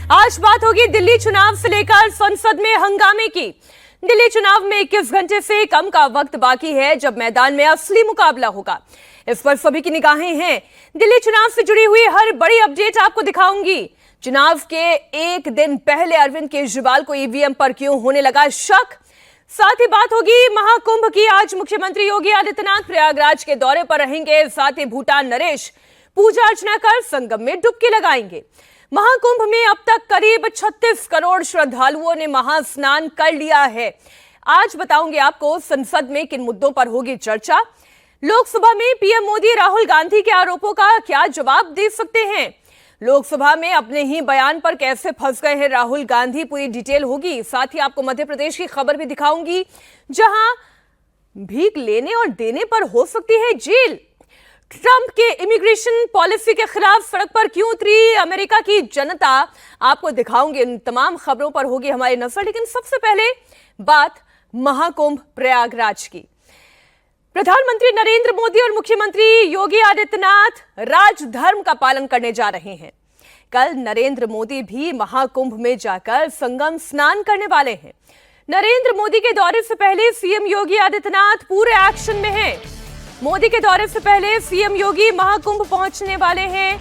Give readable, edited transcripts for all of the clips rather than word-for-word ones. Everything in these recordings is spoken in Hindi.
आज बात होगी दिल्ली चुनाव से लेकर संसद में हंगामे की। दिल्ली चुनाव में 21 घंटे से कम का वक्त बाकी है जब मैदान में असली मुकाबला होगा। इस पर सभी की निगाहें हैं। दिल्ली चुनाव से जुड़ी हुई हर बड़ी अपडेट आपको दिखाऊंगी। चुनाव के एक दिन पहले अरविंद केजरीवाल को ईवीएम पर क्यों होने लगा शक। साथ ही बात होगी महाकुंभ की। आज मुख्यमंत्री योगी आदित्यनाथ प्रयागराज के दौरे पर रहेंगे। साथ ही भूटान नरेश पूजा अर्चना कर संगम में डुबकी लगाएंगे। महाकुंभ में अब तक करीब 36 करोड़ श्रद्धालुओं ने महास्नान कर लिया है। आज बताऊंगे आपको संसद में किन मुद्दों पर होगी चर्चा। लोकसभा में पीएम मोदी राहुल गांधी के आरोपों का क्या जवाब दे सकते हैं। लोकसभा में अपने ही बयान पर कैसे फंस गए हैं राहुल गांधी, पूरी डिटेल होगी। साथ ही आपको मध्य प्रदेश की खबर भी दिखाऊंगी जहां भीख लेने और देने पर हो सकती है जेल। ट्रंप के इमिग्रेशन पॉलिसी के खिलाफ सड़क पर क्यों उतरी अमेरिका की जनता, आपको दिखाऊंगे। इन तमाम खबरों पर होगी हमारी नजर। लेकिन सबसे पहले बात महाकुंभ प्रयागराज की। प्रधानमंत्री नरेंद्र मोदी और मुख्यमंत्री योगी आदित्यनाथ राजधर्म का पालन करने जा रहे हैं। कल नरेंद्र मोदी भी महाकुंभ में जाकर संगम स्नान करने वाले हैं। नरेंद्र मोदी के दौरे से पहले सीएम योगी आदित्यनाथ पूरे एक्शन में हैं। मोदी के दौरे से पहले सीएम योगी महाकुंभ पहुंचने वाले हैं।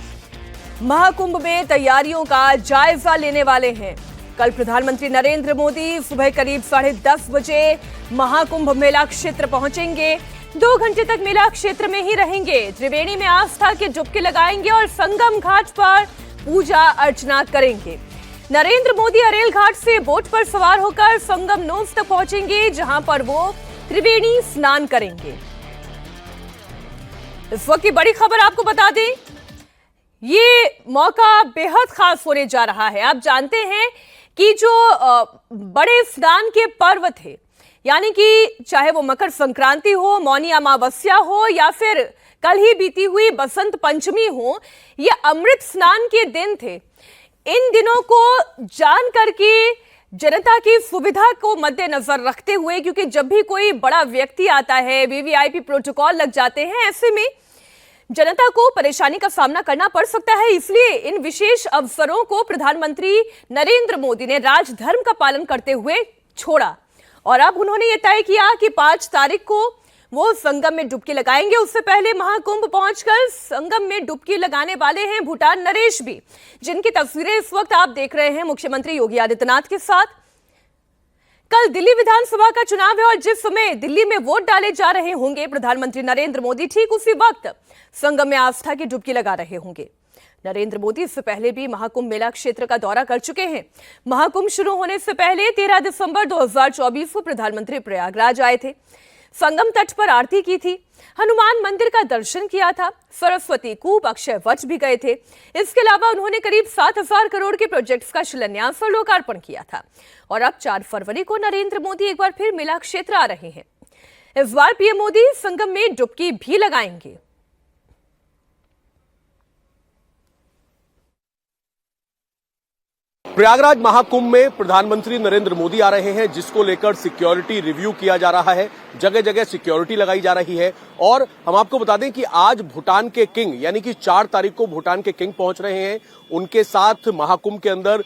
महाकुंभ में तैयारियों का जायजा लेने वाले हैं। कल प्रधानमंत्री नरेंद्र मोदी सुबह करीब 10:30 बजे महाकुंभ मेला क्षेत्र पहुंचेंगे। 2 घंटे तक मेला क्षेत्र में ही रहेंगे। त्रिवेणी में आस्था की डुबकी लगाएंगे और संगम घाट पर पूजा अर्चना करेंगे। नरेंद्र मोदी अरेल घाट से बोट पर सवार होकर संगम नोस तक पहुंचेंगे, जहां पर वो त्रिवेणी स्नान करेंगे। इस वक्त की बड़ी खबर आपको बता दें, ये मौका बेहद खास होने जा रहा है। आप जानते हैं कि जो बड़े स्नान के पर्व थे, यानी कि चाहे वो मकर संक्रांति हो, मौनी अमावस्या हो या फिर कल ही बीती हुई बसंत पंचमी हो, ये अमृत स्नान के दिन थे। इन दिनों को जान करके जनता की सुविधा को मद्देनजर रखते हुए, क्योंकि जब भी कोई बड़ा व्यक्ति आता है, वीवीआईपी प्रोटोकॉल लग जाते हैं, ऐसे में जनता को परेशानी का सामना करना पड़ सकता है। इसलिए इन विशेष अवसरों को प्रधानमंत्री नरेंद्र मोदी ने राजधर्म का पालन करते हुए छोड़ा और अब उन्होंने ये तय किया कि 5 तारीख को वो संगम में डुबकी लगाएंगे। उससे पहले महाकुंभ पहुंचकर संगम में डुबकी लगाने वाले हैं भूटान नरेश भी, जिनकी तस्वीरें इस वक्त आप देख रहे हैं मुख्यमंत्री योगी आदित्यनाथ के साथ। कल दिल्ली विधानसभा का चुनाव है और जिस समय दिल्ली में वोट डाले जा रहे होंगे, प्रधानमंत्री नरेंद्र मोदी ठीक उसी वक्त संगम में आस्था की डुबकी लगा रहे होंगे। नरेंद्र मोदी इससे पहले भी महाकुंभ मेला क्षेत्र का दौरा कर चुके हैं। महाकुंभ शुरू होने से पहले 13 दिसंबर 2024 को प्रधानमंत्री प्रयागराज आए थे। संगम तट पर आरती की थी, हनुमान मंदिर का दर्शन किया था, सरस्वती कूप, अक्षय वट भी गए थे। इसके अलावा उन्होंने करीब 7,000 करोड़ के प्रोजेक्ट्स का शिलान्यास और लोकार्पण किया था। और अब 4 फरवरी को नरेंद्र मोदी एक बार फिर मेला क्षेत्र आ रहे हैं। इस बार पीएम मोदी संगम में डुबकी भी लगाएंगे। प्रयागराज महाकुंभ में प्रधानमंत्री नरेंद्र मोदी आ रहे हैं, जिसको लेकर सिक्योरिटी रिव्यू किया जा रहा है। जगह जगह सिक्योरिटी लगाई जा रही है। और हम आपको बता दें कि आज भूटान के किंग, यानी कि 4 तारीख को भूटान के किंग पहुंच रहे हैं। उनके साथ महाकुंभ के अंदर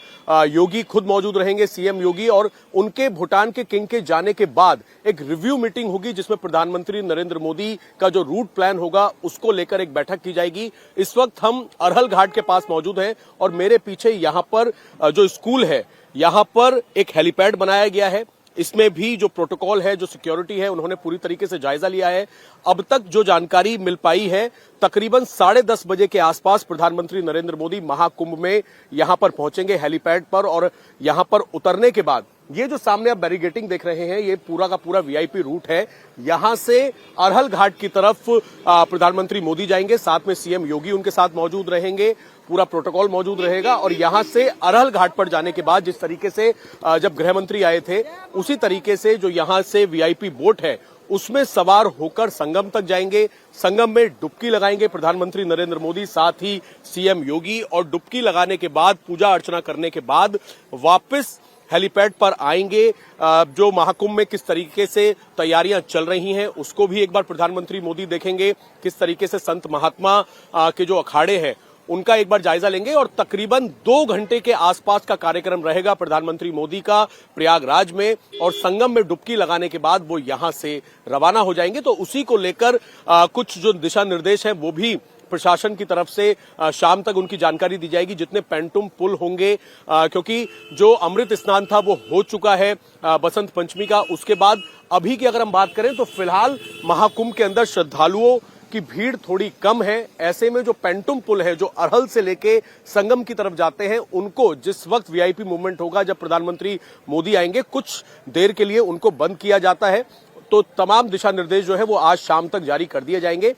योगी खुद मौजूद रहेंगे, सीएम योगी। और उनके भूटान के किंग के जाने के बाद एक रिव्यू मीटिंग होगी, जिसमें प्रधानमंत्री नरेंद्र मोदी का जो रूट प्लान होगा उसको लेकर एक बैठक की जाएगी। इस वक्त हम अरहल घाट के पास मौजूद हैं और मेरे पीछे यहां पर जो स्कूल है, यहां पर एक हेलीपैड बनाया गया है। इसमें भी जो प्रोटोकॉल है, जो सिक्योरिटी है, उन्होंने पूरी तरीके से जायजा लिया है। अब तक जो जानकारी मिल पाई है, तकरीबन 10:30 बजे के आसपास प्रधानमंत्री नरेंद्र मोदी महाकुंभ में यहां पर पहुंचेंगे हेलीपैड पर। और यहां पर उतरने के बाद ये जो सामने आप बैरिगेटिंग देख रहे हैं, ये पूरा का पूरा वीआईपी रूट है। यहां से अरहल घाट की तरफ प्रधानमंत्री मोदी जाएंगे, साथ में सीएम योगी उनके साथ मौजूद रहेंगे। पूरा प्रोटोकॉल मौजूद रहेगा। और यहां से अरहल घाट पर जाने के बाद जिस तरीके से जब गृह मंत्री आए थे, उसी तरीके से जो यहां से वीआईपी बोट है उसमें सवार होकर संगम तक जाएंगे। संगम में डुबकी लगाएंगे प्रधानमंत्री नरेंद्र मोदी, साथ ही सीएम योगी। और डुबकी लगाने के बाद, पूजा अर्चना करने के बाद वापस हेलीपैड पर आएंगे। जो महाकुंभ में किस तरीके से तैयारियां चल रही हैं उसको भी एक बार प्रधानमंत्री मोदी देखेंगे। किस तरीके से संत महात्मा के जो अखाड़े हैं उनका एक बार जायजा लेंगे और तकरीबन 2 घंटे के आसपास का कार्यक्रम रहेगा प्रधानमंत्री मोदी का प्रयागराज में, और संगम में डुबकी लगाने के बाद वो यहां से रवाना हो जाएंगे। तो उसी को लेकर कुछ जो दिशा निर्देश हैं वो भी प्रशासन की तरफ से शाम तक उनकी जानकारी दी जाएगी। जितने पेंटुम पुल होंगे, क्योंकि जो अमृत स्नान था वो हो चुका है बसंत पंचमी का, उसके बाद अभी की अगर हम बात करें तो फिलहाल महाकुंभ के अंदर श्रद्धालुओं की भीड़ थोड़ी कम है। ऐसे में जो पेंटुम पुल है जो अरहल से लेके संगम की तरफ जाते हैं, उनको जिस वक्त वीआईपी मूवमेंट होगा, जब प्रधानमंत्री मोदी आएंगे, कुछ देर के लिए उनको बंद किया जाता है। तो तमाम दिशा निर्देश जो है वो आज शाम तक जारी कर दिए जाएंगे।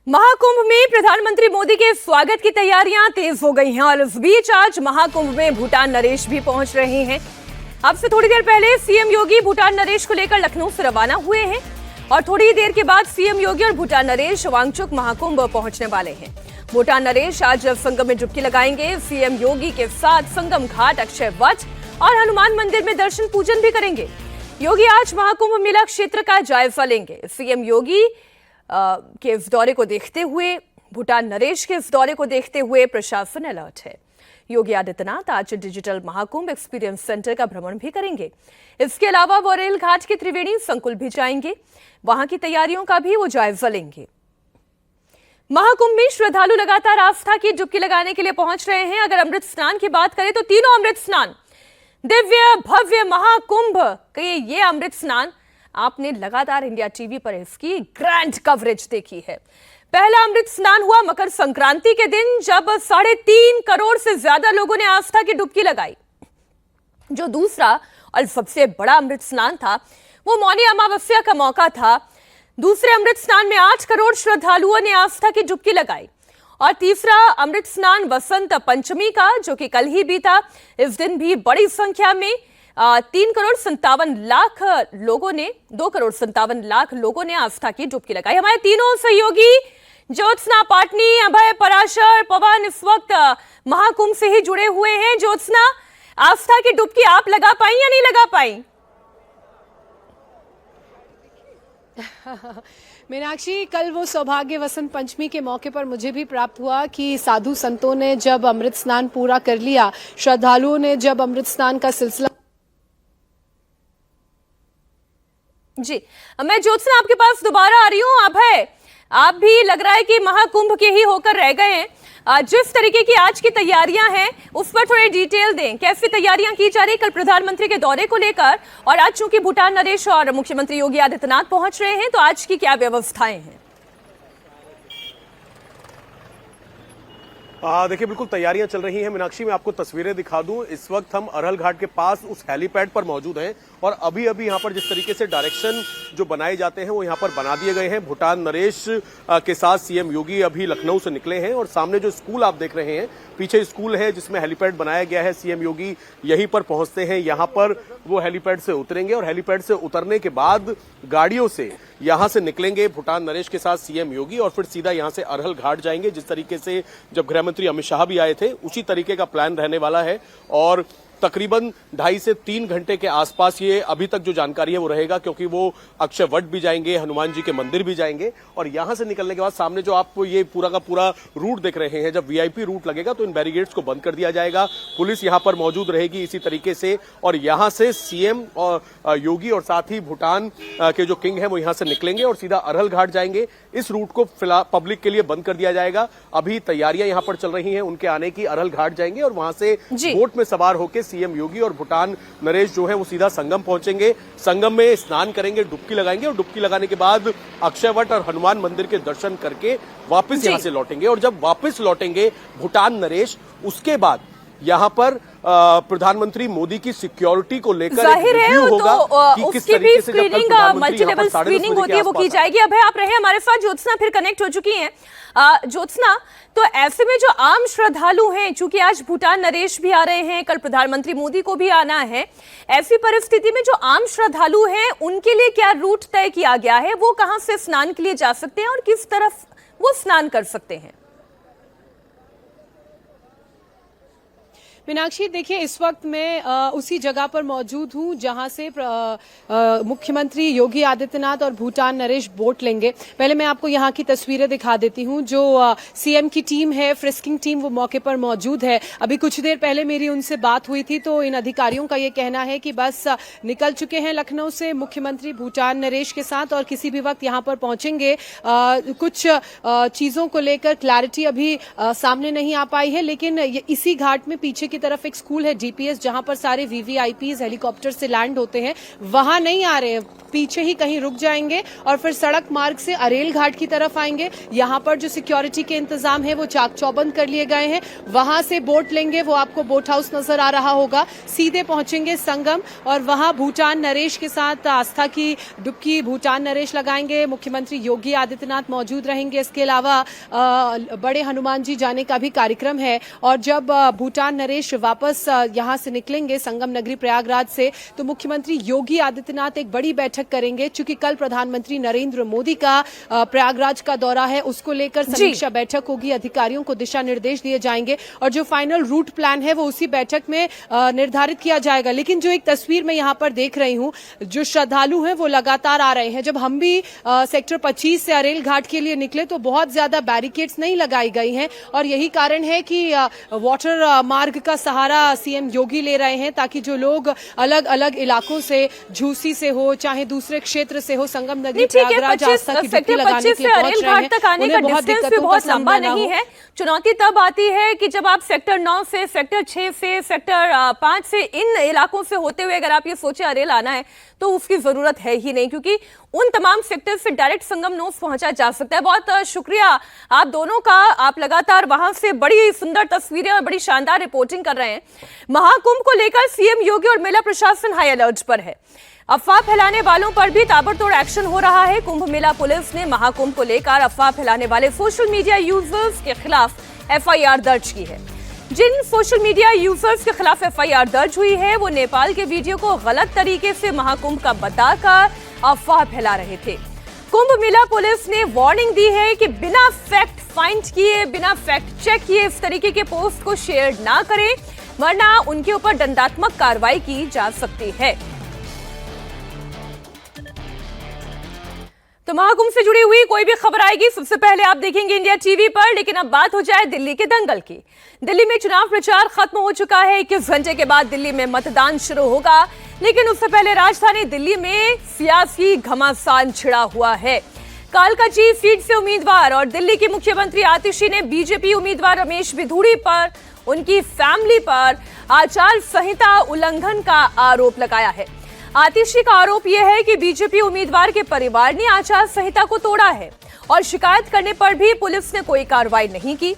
महाकुंभ में प्रधानमंत्री मोदी के स्वागत की तैयारियां तेज हो गई हैं और इस बीच आज महाकुंभ में भूटान नरेश भी पहुंच रहे हैं। अब से थोड़ी देर पहले सीएम योगी भूटान नरेश को लेकर लखनऊ से रवाना हुए हैं और थोड़ी देर के बाद सीएम योगी और भूटान नरेश वांगचुक महाकुंभ पहुंचने वाले हैं। भूटान नरेश आज संगम में डुबकी लगाएंगे। सीएम योगी के साथ संगम घाट, अक्षय वट और हनुमान मंदिर में दर्शन पूजन भी करेंगे। योगी आज महाकुंभ मेला क्षेत्र का जायजा लेंगे। सीएम योगी के इस दौरे को देखते हुए, भूटान नरेश के इस दौरे को देखते हुए प्रशासन अलर्ट है। योगी आदित्यनाथ आज डिजिटल महाकुंभ एक्सपीरियंस सेंटर का भ्रमण भी करेंगे। इसके अलावा वो रेल घाट के त्रिवेणी संकुल भी जाएंगे, वहां की तैयारियों का भी वो जायजा लेंगे। महाकुंभ में श्रद्धालु लगातार आस्था की डुबकी लगाने के लिए पहुंच रहे हैं। अगर अमृत स्नान की बात करें तो तीनों अमृत स्नान, दिव्य भव्य महाकुंभ के ये अमृत स्नान आपने लगातार इंडिया टीवी पर इसकी ग्रैंड कवरेज देखी है। पहला अमृत स्नान हुआ मकर संक्रांति के दिन, जब 3.5 करोड़ से ज्यादा लोगों ने आस्था की डुबकी लगाई। जो दूसरा और सबसे बड़ा अमृत स्नान था वो मौनी अमावस्या का मौका था। दूसरे अमृत स्नान में 8 करोड़ श्रद्धालुओं ने आस्था की डुबकी लगाई। और तीसरा अमृत स्नान वसंत पंचमी का, जो कि कल ही बीता, इस दिन भी बड़ी संख्या में 2 करोड़ 57 लाख लोगों ने आस्था की डुबकी लगाई। हमारे तीनों सहयोगी ज्योत्सना पाटनी, अभय पराशर, पवन इस वक्त महाकुंभ से ही जुड़े हुए हैं। ज्योत्सना, आस्था की डुबकी आप लगा पाई या नहीं लगा पाई? मीनाक्षी, कल वो सौभाग्य वसंत पंचमी के मौके पर मुझे भी प्राप्त हुआ कि साधु संतों ने जब अमृत स्नान पूरा कर लिया, श्रद्धालुओं ने जब अमृत स्नान का सिलसिला। जी, मैं ज्योत्सना आपके पास दोबारा आ रही हूँ। अभय, आप भी लग रहा है कि महाकुंभ के ही होकर रह गए हैं। जिस तरीके की आज की तैयारियां हैं उस पर थोड़ी डिटेल दें। कैसी तैयारियां की जा रही कल प्रधानमंत्री के दौरे को लेकर, और आज चूंकि भूटान नरेश और मुख्यमंत्री योगी आदित्यनाथ पहुंच रहे हैं, तो आज की क्या व्यवस्थाएं हैं? देखिए, बिल्कुल तैयारियां चल रही हैं मीनाक्षी। मैं आपको तस्वीरें दिखा दूं। इस वक्त हम अरहल घाट के पास उस हेलीपैड पर मौजूद हैं और अभी अभी यहाँ पर जिस तरीके से डायरेक्शन जो बनाए जाते हैं वो यहाँ पर बना दिए गए हैं। भूटान नरेश के साथ सीएम योगी अभी लखनऊ से निकले हैं और सामने जो स्कूल आप देख रहे हैं, पीछे स्कूल है जिसमें हेलीपैड बनाया गया है। सीएम योगी यहीं पर पहुंचते हैं, यहाँ पर वो हेलीपैड से उतरेंगे और हेलीपैड से उतरने के बाद गाड़ियों से यहां से निकलेंगे भूटान नरेश के साथ सीएम योगी और फिर सीधा यहां से अरहल घाट जाएंगे। जिस तरीके से जब गृहमंत्री अमित शाह भी आए थे, उसी तरीके का प्लान रहने वाला है और तकरीबन 2.5 से 3 घंटे के आसपास ये अभी तक जो जानकारी है वो रहेगा, क्योंकि वो अक्षय वट भी जाएंगे, हनुमान जी के मंदिर भी जाएंगे और यहां से निकलने के बाद सामने जो आप ये पूरा का पूरा रूट देख रहे हैं, जब वीआईपी रूट लगेगा तो इन बैरिकेड्स को बंद कर दिया जाएगा। पुलिस यहां पर मौजूद रहेगी इसी तरीके से और यहां से सीएम और योगी और साथ ही भूटान के जो किंग है वो यहां से निकलेंगे और सीधा अरहल घाट जाएंगे। इस रूट को फिलहाल पब्लिक के लिए बंद कर दिया जाएगा। अभी तैयारियां यहां पर चल रही हैं उनके आने की। अरहल घाट जाएंगे और वहां से बोट में सवार होकर सीएम योगी और भूटान नरेश जो है वो सीधा संगम पहुंचेंगे। संगम में स्नान करेंगे, डुबकी लगाएंगे और डुबकी लगाने के बाद अक्षयवट और हनुमान मंदिर के दर्शन करके वापस यहां से लौटेंगे। और जब वापस लौटेंगे भूटान नरेश, उसके बाद यहां पर प्रधानमंत्री मोदी की सिक्योरिटी को लेकर रिव्यू होगा कि किस तरीके से स्क्रीनिंग, मल्टी लेवल स्क्रीनिंग होती है, वो की जाएगी। अभय, आप रहे हमारे साथ। ज्योत्सना फिर कनेक्ट हो चुकी हैं। ज्योत्सना, तो ऐसे में जो आम श्रद्धालु हैं, चूंकि आज भूटान नरेश भी आ रहे हैं, कल प्रधानमंत्री मोदी को भी आना है, ऐसी परिस्थिति में जो आम श्रद्धालु हैं उनके लिए क्या रूट तय किया गया है? वो कहां से स्नान के लिए जा सकते हैं और किस तरफ वो स्नान कर सकते हैं? मीनाक्षी, देखिए इस वक्त मैं उसी जगह पर मौजूद हूं जहां से मुख्यमंत्री योगी आदित्यनाथ और भूटान नरेश बोट लेंगे। पहले मैं आपको यहां की तस्वीरें दिखा देती हूं। जो सीएम की टीम है, फ्रिस्किंग टीम, वो मौके पर मौजूद है। अभी कुछ देर पहले मेरी उनसे बात हुई थी तो इन अधिकारियों का ये कहना है कि बस निकल चुके हैं लखनऊ से मुख्यमंत्री भूटान नरेश के साथ और किसी भी वक्त यहां पर पहुंचेंगे। कुछ चीजों को लेकर क्लैरिटी अभी सामने नहीं आ पाई है, लेकिन इसी घाट में पीछे की तरफ एक स्कूल है डीपीएस, जहां पर सारे वीवीआईपीज हेलीकॉप्टर से लैंड होते हैं, वहां नहीं आ रहे हैं, पीछे ही कहीं रुक जाएंगे और फिर सड़क मार्ग से अरेल घाट की तरफ आएंगे। यहां पर जो सिक्योरिटी के इंतजाम है वो चाक चौबंद कर लिए गए हैं। वहां से बोट लेंगे, वो आपको बोट हाउस नजर आ रहा होगा। सीधे पहुंचेंगे संगम और वहां भूटान नरेश के साथ आस्था की डुबकी भूटान नरेश लगाएंगे। मुख्यमंत्री योगी आदित्यनाथ मौजूद रहेंगे। इसके अलावा बड़े हनुमान जी जाने का भी कार्यक्रम है और जब भूटान नरेश वापस यहां से निकलेंगे संगम नगरी प्रयागराज से, तो मुख्यमंत्री योगी आदित्यनाथ एक बड़ी बैठक करेंगे। चूंकि कल प्रधानमंत्री नरेंद्र मोदी का प्रयागराज का दौरा है, उसको लेकर समीक्षा बैठक होगी, अधिकारियों को दिशा निर्देश दिए जाएंगे और जो फाइनल रूट प्लान है वो उसी बैठक में निर्धारित किया जाएगा। लेकिन जो एक तस्वीर मैं यहां पर देख रही हूं, जो श्रद्धालु हैं वो लगातार आ रहे हैं। जब हम भी सेक्टर 25 से अरेल घाट के लिए निकले तो बहुत ज्यादा बैरिकेड्स नहीं लगाई गई हैं और यही कारण है कि वाटर मार्ग का सहारा सीएम योगी ले रहे हैं ताकि जो लोग अलग अलग इलाकों से, झूसी से हो चाहे दूसरे क्षेत्र से हो, संगम नदी प्रयागराज आस्था की डुबकी लगाने के लिए पहुंच रहे हैं। तक आने का डिस्टेंस भी बहुत लंबा नहीं है। चुनौती तब आती है कि जब आप सेक्टर 9 से, सेक्टर 6 से, सेक्टर 5 से, इन इलाकों से होते हुए अगर आप ये सोचे अरेल आना है तो उसकी जरूरत है ही नहीं, क्योंकि उन तमाम सेक्टर से डायरेक्ट संगम नोस पहुंचा जा सकता है। बहुत शुक्रिया आप दोनों का, आप लगातार वहां से बड़ी सुंदर तस्वीरें और बड़ी शानदार रिपोर्टिंग कर रहे हैं। महाकुंभ को लेकर सीएम योगी और मेला प्रशासन हाई अलर्ट पर है। अफवाह फैलाने वालों पर भी ताबड़तोड़ एक्शन हो रहा है। कुंभ मेला पुलिस ने महाकुंभ को लेकर अफवाह फैलाने वाले सोशल मीडिया यूजर्स के खिलाफ एफआईआर दर्ज की है। जिन सोशल मीडिया यूजर्स के खिलाफ एफआईआर दर्ज हुई है वो नेपाल के वीडियो को गलत तरीके से महाकुंभ का बताकर अफवाह फैला रहे थे। कुंभ मेला पुलिस ने वार्निंग दी है कि बिना फैक्ट फाइंड किए, बिना फैक्ट चेक किए इस तरीके के पोस्ट को शेयर ना करें, वरना उनके ऊपर दंडात्मक कार्रवाई की जा सकती है। तो महाकुंभ से जुड़ी हुई कोई भी खबर आएगी सबसे पहले आप देखेंगे इंडिया टीवी पर। लेकिन अब बात हो जाए दिल्ली के दंगल की। दिल्ली में चुनाव प्रचार खत्म हो चुका है। 21 घंटे के बाद दिल्ली में मतदान शुरू होगा, लेकिन उससे पहले राजधानी दिल्ली में सियासी घमासान छिड़ा हुआ है। कालकाजी सीट से उम्मीदवार और दिल्ली की मुख्यमंत्री आतिशी ने बीजेपी उम्मीदवार रमेश बिधूड़ी पर, उनकी फैमिली पर आचार संहिता उल्लंघन का आरोप लगाया है। आतिशी का आरोप यह है कि बीजेपी उम्मीदवार के परिवार ने आचार संहिता को तोड़ा है और शिकायत करने पर भी पुलिस ने कोई कार्रवाई नहीं की।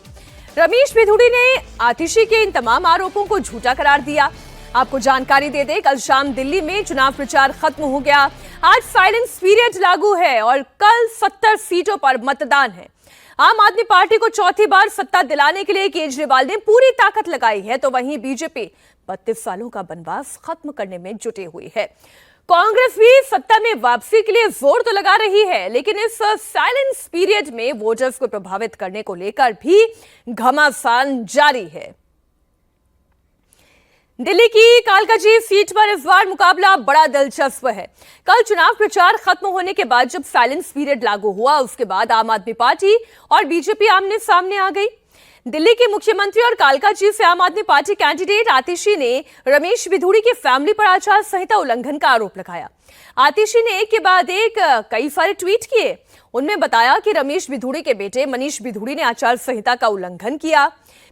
रमेश बिधूड़ी ने आतिशी के इन तमाम आरोपों को झूठा करार दिया। आपको जानकारी दे दें, कल शाम दिल्ली में चुनाव प्रचार खत्म हो गया। आज साइलेंस पीरियड लागू है और कल 70 सीटों पर मतदान है। आम आदमी पार्टी को चौथी बार सत्ता दिलाने के लिए केजरीवाल ने पूरी ताकत लगाई है, तो वहीं बीजेपी 32 सालों का बनवास खत्म करने में जुटी हुई है। कांग्रेस भी सत्ता में वापसी के लिए जोर तो लगा रही है, लेकिन इस साइलेंस पीरियड में वोटर्स को प्रभावित करने को लेकर भी घमासान जारी है। दिल्ली की कालकाजी सीट पर इस बार मुकाबला बड़ा दिलचस्प है। कल चुनाव प्रचार खत्म होने के बाद जब साइलेंस पीरियड लागू हुआ, उसके बाद आम आदमी पार्टी और बीजेपी आमने सामने आ गई। दिल्ली के मुख्यमंत्री और कालकाजी से आम आदमी पार्टी कैंडिडेट आतिशी ने रमेश बिधूड़ी की फैमिली पर आचार संहिता उल्लंघन का आरोप लगाया। आतिशी ने एक के बाद एक कई सारे ट्वीट किए। उनमें बताया कि रमेश बिधूड़ी के बेटे मनीष बिधूड़ी ने आचार संहिता का उल्लंघन किया,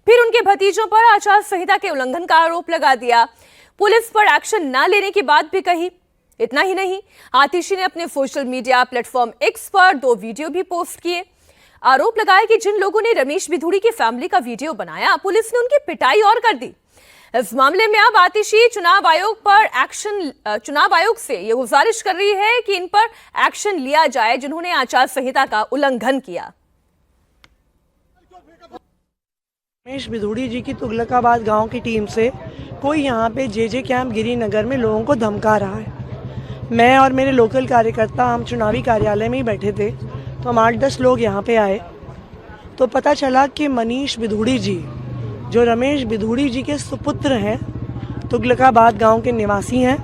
फिर उनके भतीजों पर आचार संहिता के उल्लंघन का आरोप लगा दिया। पुलिस पर एक्शन न लेने की बात भी कही। इतना ही नहीं, आतिशी ने अपने सोशल मीडिया प्लेटफॉर्म एक्स पर 2 वीडियो भी पोस्ट किए। आरोप लगाया कि जिन लोगों ने रमेश बिधूड़ी की फैमिली का वीडियो बनाया, पुलिस ने उनकी पिटाई और कर दी। इस मामले में अब आतिशी चुनाव आयोग से ये गुजारिश कर रही है कि इन पर एक्शन लिया जाए जिन्होंने आचार संहिता का उल्लंघन किया। रमेश बिधूड़ी जी की तुगलकाबाद गांव की टीम से कोई यहाँ पे जे कैंप गिरिनगर में लोगों को धमका रहा है। मैं और मेरे लोकल कार्यकर्ता हम चुनावी कार्यालय में ही बैठे थे, तो हम 8-10 लोग यहाँ पे आए तो पता चला कि मनीष बिधूड़ी जी जो रमेश बिधूड़ी जी के सुपुत्र हैं, तुगलकाबाद गांव के निवासी हैं।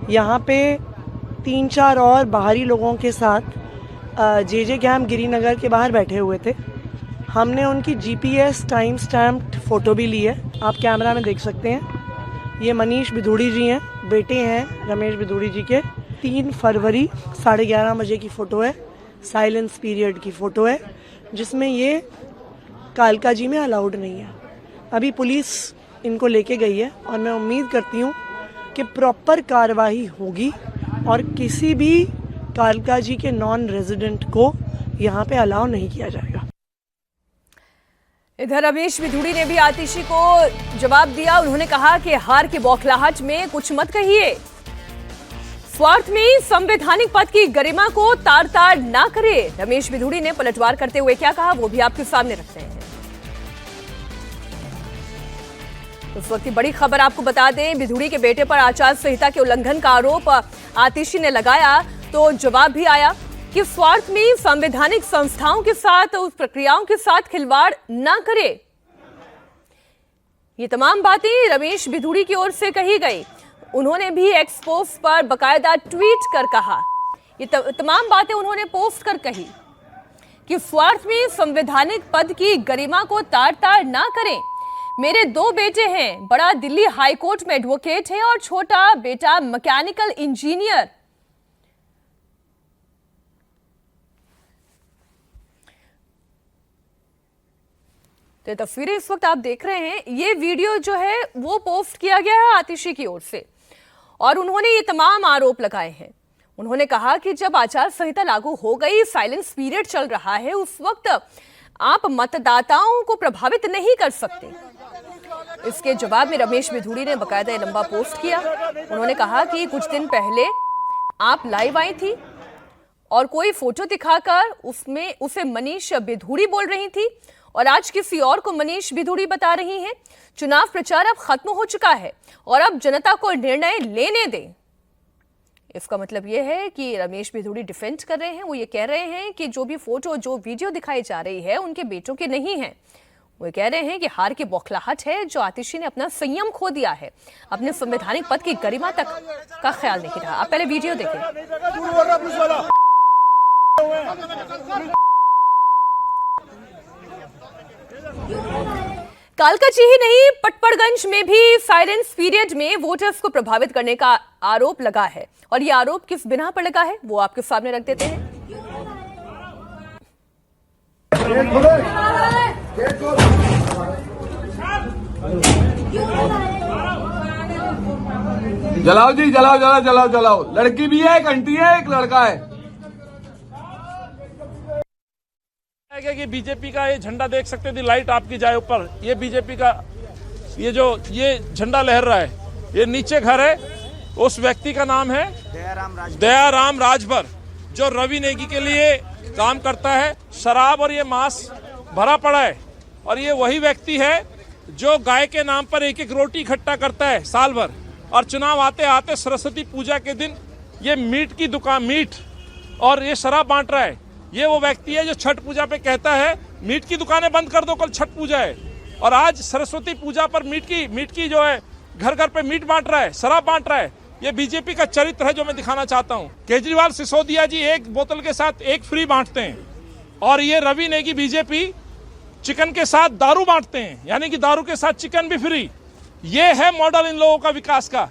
यहाँ पे 3-4 और बाहरी लोगों के साथ जे कैंप गिरीनगर के बाहर बैठे हुए थे। हमने उनकी GPS टाइम स्टैम्प्ड फ़ोटो भी ली है, आप कैमरा में देख सकते हैं। ये मनीष बिधूड़ी जी हैं, बेटे हैं रमेश बिधूड़ी जी के। 3 फरवरी 11:30 बजे की फ़ोटो है, साइलेंस पीरियड की फ़ोटो है, जिसमें ये कालका जी में अलाउड नहीं है। अभी पुलिस इनको लेके गई है और मैं उम्मीद करती हूँ कि प्रॉपर कार्रवाई होगी और किसी भी कालका जी के नॉन रेजिडेंट को यहाँ पे अलाउ नहीं किया जाएगा। इधर रमेश बिधूड़ी ने भी आतिशी को जवाब दिया। उन्होंने कहा कि हार के बौखलाहट में कुछ मत कहिए, स्वार्थ में संवैधानिक पद की गरिमा को तार तार ना करे। रमेश बिधूड़ी ने पलटवार करते हुए क्या कहा वो भी आपके सामने रखते हैं। उस वक्त की बड़ी खबर आपको बता दें, बिधूड़ी के बेटे पर आचार संहिता के उल्लंघन का आरोप आतिशी ने लगाया तो जवाब भी आया कि स्वार्थ में संवैधानिक संस्थाओं के साथ, उस प्रक्रियाओं के साथ खिलवाड़ ना करे। ये तमाम बातें रमेश बिधूड़ी की ओर से कही गई। उन्होंने भी एक्स पोस्ट पर बकायदा ट्वीट कर कहा, ये तमाम बातें उन्होंने पोस्ट कर कही कि स्वार्थ में संवैधानिक पद की गरिमा को तार तार ना करें। मेरे 2 बेटे हैं, बड़ा दिल्ली हाई कोर्ट में एडवोकेट है और छोटा बेटा मैकेनिकल इंजीनियर। तो तस्वीरें इस वक्त आप देख रहे हैं, ये वीडियो जो है वो पोस्ट किया गया है आतिशी की ओर से और उन्होंने ये तमाम आरोप लगाए हैं। उन्होंने कहा कि जब आचार संहिता लागू हो गई, साइलेंस पीरियड चल रहा है, उस वक्त आप मतदाताओं को प्रभावित नहीं कर सकते। इसके जवाब में रमेश बिधूड़ी ने बकायदा लंबा पोस्ट किया। उन्होंने कहा कि कुछ दिन पहले आप लाइव आई थी और कोई फोटो दिखाकर उसमें उसे मनीष बिधूड़ी बोल रही थी और आज किसी और को मनीष बिधूड़ी बता रही हैं। चुनाव प्रचार अब खत्म हो चुका है और अब जनता को निर्णय लेने दें। इसका मतलब यह है कि रमेश बिधूड़ी डिफेंड कर रहे हैं। वो ये कह रहे हैं कि जो भी फोटो, जो वीडियो दिखाई जा रही है उनके बेटों के नहीं है। वो कह रहे हैं कि हार की बौखलाहट है जो आतिशी ने अपना संयम खो दिया है, अपने संवैधानिक पद की गरिमा तक का ख्याल नहीं रहा। आप पहले वीडियो देखें। कालकाजी ही नहीं, पटपड़गंज में भी साइलेंस पीरियड में वोटर्स को प्रभावित करने का आरोप लगा है और ये आरोप किस बिना पर लगा है वो आपके सामने रख देते हैं। जलाओ जी, जलाओ जलाओ जलाओ जलाओ। लड़की भी है, एक आंटी है, एक लड़का है। कि बीजेपी का ये झंडा देख सकते थे, लाइट आपकी जाए ऊपर, ये बीजेपी का ये झंडा लहर रहा है। ये नीचे घर है, उस व्यक्ति का नाम है दयाराम राजभर, जो रवि नेगी के लिए काम करता है। शराब और ये मांस भरा पड़ा है और ये वही व्यक्ति है जो गाय के नाम पर एक रोटी इकट्ठा करता है साल भर, और चुनाव आते आते सरस्वती पूजा के दिन ये मीट की दुकान, मीट और ये शराब बांट रहा है। ये वो व्यक्ति है जो छठ पूजा पे कहता है मीट की दुकानें बंद कर दो, कल छठ पूजा है, और आज सरस्वती पूजा पर मीट की जो है घर घर पे मीट बांट रहा है, शराब बांट रहा है। ये बीजेपी का चरित्र है जो मैं दिखाना चाहता हूँ। केजरीवाल, सिसोदिया जी एक बोतल के साथ एक फ्री बांटते हैं और ये रवि नेगी बीजेपी चिकन के साथ दारू बांटते हैं, यानी कि दारू के साथ चिकन भी फ्री। ये है मॉडल इन लोगों का विकास का।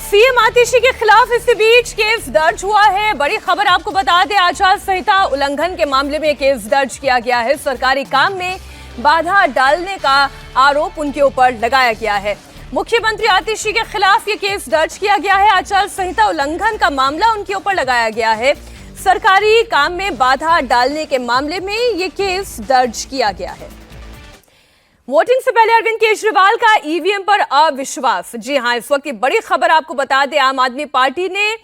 सीएम आतिशी के खिलाफ इसी बीच केस दर्ज हुआ है। बड़ी खबर आपको बता दें, आचार संहिता उल्लंघन के मामले में केस दर्ज किया गया है। सरकारी काम में बाधा डालने का आरोप उनके ऊपर लगाया गया है। मुख्यमंत्री आतिशी के खिलाफ ये केस दर्ज किया गया है। आचार संहिता उल्लंघन का मामला उनके ऊपर लगाया गया है। सरकारी काम में बाधा डालने के मामले में ये केस दर्ज किया गया है। वोटिंग से पहले अरविंद केजरीवाल का ईवीएम पर अविश्वास। जी हां, इस वक्त की बड़ी खबर आपको बता दें, आम आदमी पार्टी ने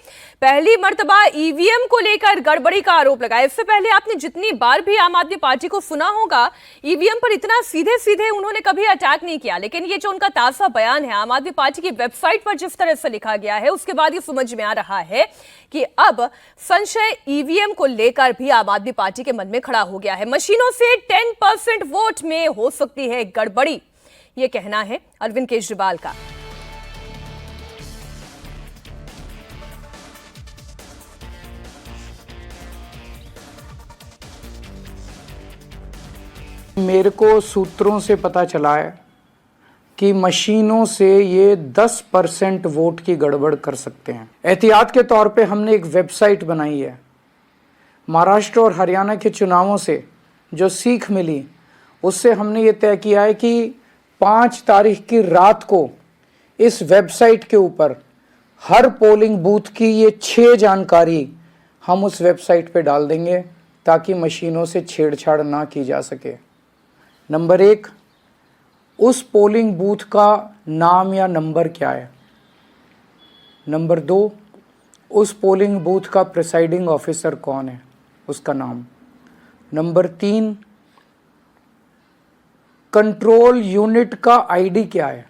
पहली मर्तबा ईवीएम को लेकर गड़बड़ी का आरोप लगाया। इससे पहले आपने जितनी बार भी आम आदमी पार्टी को सुना होगा, ईवीएम पर इतना सीधे सीधे उन्होंने कभी अटैक नहीं किया। लेकिन ये जो उनका ताजा बयान है आम आदमी पार्टी की वेबसाइट पर जिस तरह से लिखा गया है, उसके बाद ये समझ में आ रहा है कि अब संशय ईवीएम को लेकर भी आम आदमी पार्टी के मन में खड़ा हो गया है। मशीनों से 10% वोट में हो सकती है गड़बड़ी, ये कहना है अरविंद केजरीवाल का। मेरे को सूत्रों से पता चला है कि मशीनों से ये 10% वोट की गड़बड़ कर सकते हैं। एहतियात के तौर पे हमने एक वेबसाइट बनाई है। महाराष्ट्र और हरियाणा के चुनावों से जो सीख मिली, उससे हमने ये तय किया है कि 5 तारीख की रात को इस वेबसाइट के ऊपर हर पोलिंग बूथ की ये 6 जानकारी हम उस वेबसाइट पे डाल देंगे ताकि मशीनों से छेड़छाड़ ना की जा सके। नंबर 1, उस पोलिंग बूथ का नाम या नंबर क्या है। नंबर 2, उस पोलिंग बूथ का प्रिसाइडिंग ऑफिसर कौन है, उसका नाम। नंबर 3, कंट्रोल यूनिट का आईडी क्या है।